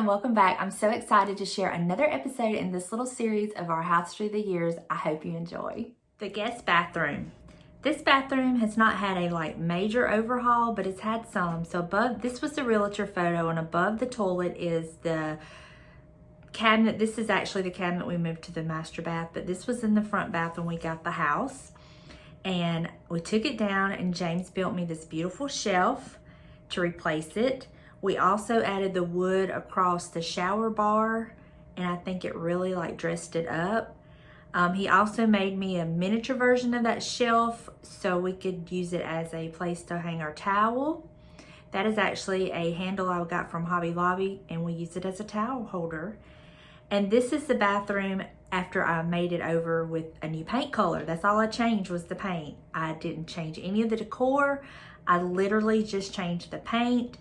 and welcome back. I'm so excited to share another episode in this little series of our house through the years. I hope you enjoy. The guest bathroom. This bathroom has not had a major overhaul, but it's had some. So above, this was the realtor photo, and above the toilet is the cabinet. This is actually the cabinet we moved to the master bath, but this was in the front bath when we got the house. And we took it down, and James built me this beautiful shelf to replace it. We also added the wood across the shower bar, and I think it really dressed it up. He also made me a miniature version of that shelf so we could use it as a place to hang our towel. That is actually a handle I got from Hobby Lobby, and we use it as a towel holder. And this is the bathroom after I made it over with a new paint color. That's all I changed was the paint. I didn't change any of the decor. I literally just changed the paint,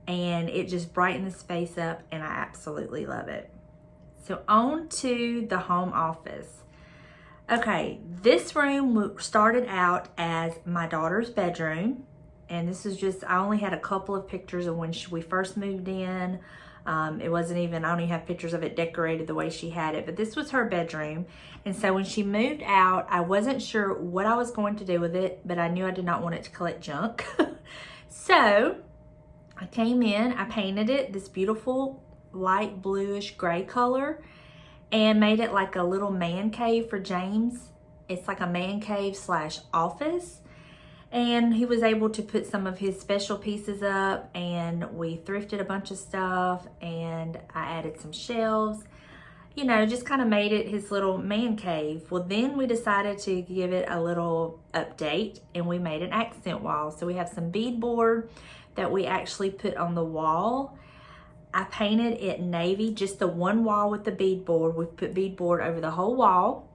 and it just brightened the space up, and I absolutely love it. So on to the home office. Okay, this room started out as my daughter's bedroom, and this is just, I only had a couple of pictures of when we first moved in. It wasn't even, I don't even have pictures of it decorated the way she had it, but this was her bedroom. And so when she moved out, I wasn't sure what I was going to do with it, but I knew I did not want it to collect junk. So I came in, I painted it this beautiful light bluish gray color and made it like a little man cave for James. It's like a man cave / office. And he was able to put some of his special pieces up, and we thrifted a bunch of stuff, and I added some shelves, you know, just kind of made it his little man cave. Well, then we decided to give it a little update, and we made an accent wall. So we have some beadboard that we actually put on the wall. I painted it navy, just the one wall with the beadboard. We put beadboard over the whole wall.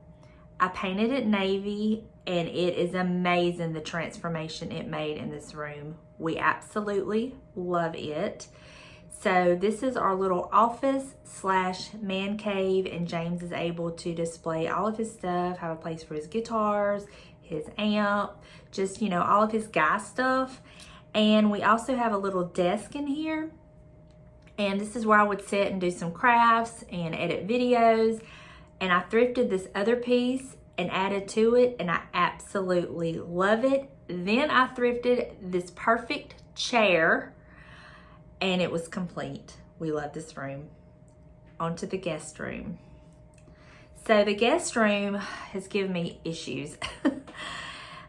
I painted it navy, and it is amazing the transformation it made in this room. We absolutely love it. So this is our little office / man cave, and James is able to display all of his stuff, have a place for his guitars, his amp, just, you know, all of his guy stuff. And we also have a little desk in here, and this is where I would sit and do some crafts and edit videos. And I thrifted this other piece and added to it, and I absolutely love it. Then I thrifted this perfect chair, and it was complete. We love this room. On to the guest room. So the guest room has given me issues.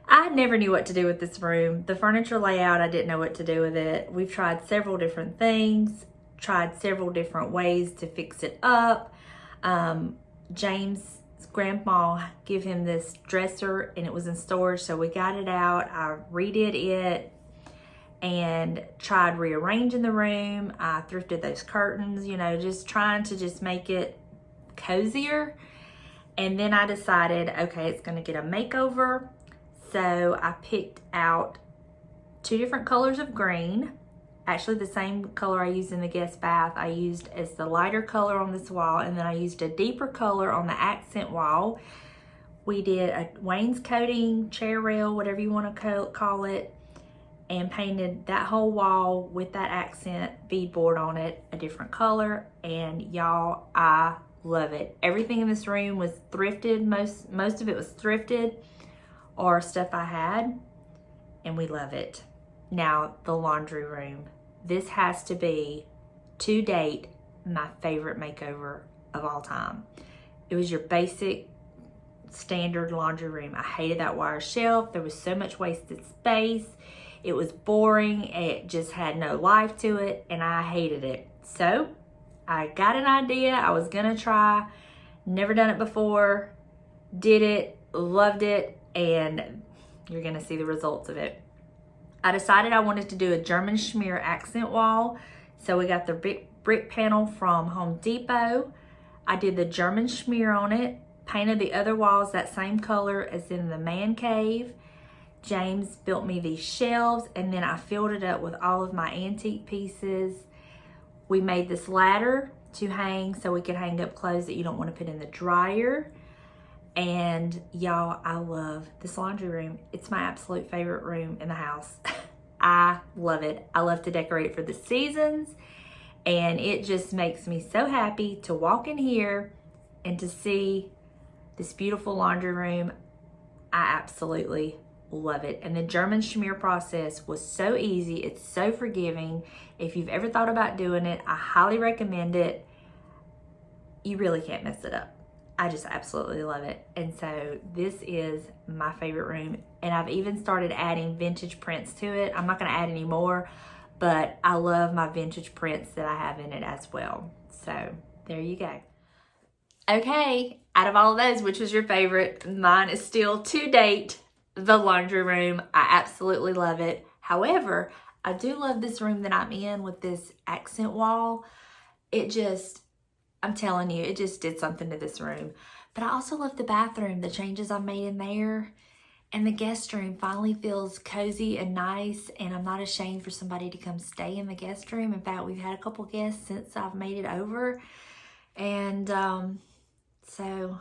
I never knew what to do with this room. The furniture layout, I didn't know what to do with it. We've tried several different things, tried several different ways to fix it up. James' grandma gave him this dresser, and it was in storage, so we got it out. I redid it and tried rearranging the room. I thrifted those curtains, you know, just trying to just make it cozier. And then I decided, okay, it's gonna get a makeover. So I picked out 2 different colors of green. Actually, the same color I used in the guest bath, I used as the lighter color on this wall, and then I used a deeper color on the accent wall. We did a wainscoting, chair rail, whatever you want to call it, and painted that whole wall with that accent beadboard on it, a different color. And y'all, I love it. Everything in this room was thrifted. Most of it was thrifted or stuff I had, and we love it. Now, the laundry room. This has to be, to date, my favorite makeover of all time. It was your basic standard laundry room. I hated that wire shelf. There was so much wasted space. It was boring. It just had no life to it, and I hated it. So I got an idea I was gonna try. Never done it before. Did it, loved it, and you're gonna see the results of it. I decided I wanted to do a German schmear accent wall. So we got the brick panel from Home Depot. I did the German schmear on it, painted the other walls that same color as in the man cave. James built me these shelves, and then I filled it up with all of my antique pieces. We made this ladder to hang so we could hang up clothes that you don't want to put in the dryer. And y'all, I love this laundry room. It's my absolute favorite room in the house. I love it. I love to decorate it for the seasons. And it just makes me so happy to walk in here and to see this beautiful laundry room. I absolutely love it. And the German schmear process was so easy. It's so forgiving. If you've ever thought about doing it, I highly recommend it. You really can't mess it up. I just absolutely love it. And so this is my favorite room. And I've even started adding vintage prints to it. I'm not gonna add any more, but I love my vintage prints that I have in it as well. So there you go. Okay, out of all of those, which was your favorite? Mine is still, to date, the laundry room. I absolutely love it. However, I do love this room that I'm in with this accent wall. It just, I'm telling you, it just did something to this room. But I also love the bathroom, the changes I've made in there. And the guest room finally feels cozy and nice. And I'm not ashamed for somebody to come stay in the guest room. In fact, we've had a couple guests since I've made it over. And so,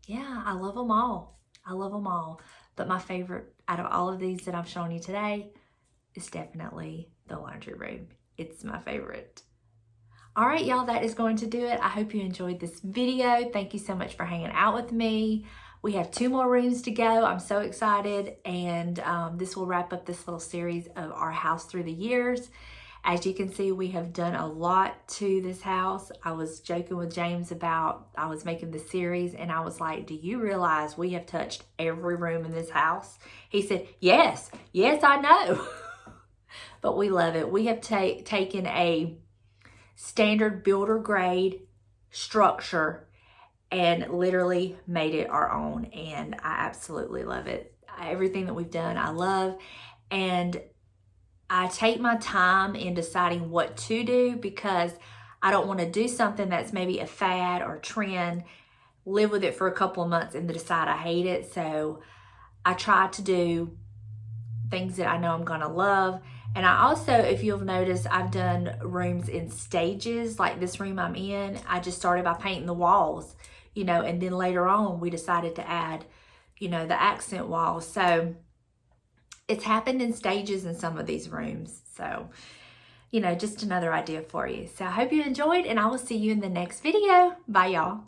yeah, I love them all. I love them all. But my favorite out of all of these that I've shown you today is definitely the laundry room. It's my favorite. All right, y'all, that is going to do it. I hope you enjoyed this video. Thank you so much for hanging out with me. We have 2 more rooms to go. I'm so excited. And this will wrap up this little series of our house through the years. As you can see, we have done a lot to this house. I was joking with James about, I was making the series and I was like, do you realize we have touched every room in this house? He said, yes, I know. But we love it. We have taken a standard builder grade structure and literally made it our own. And I absolutely love it. Everything that we've done, I love. And I take my time in deciding what to do because I don't want to do something that's maybe a fad or trend, live with it for a couple of months and then decide I hate it. So I try to do things that I know I'm going to love. And I also, if you'll notice, I've done rooms in stages. Like this room I'm in, I just started by painting the walls, you know, and then later on we decided to add, you know, the accent walls. So it's happened in stages in some of these rooms. So, you know, just another idea for you. So I hope you enjoyed and I will see you in the next video. Bye, y'all.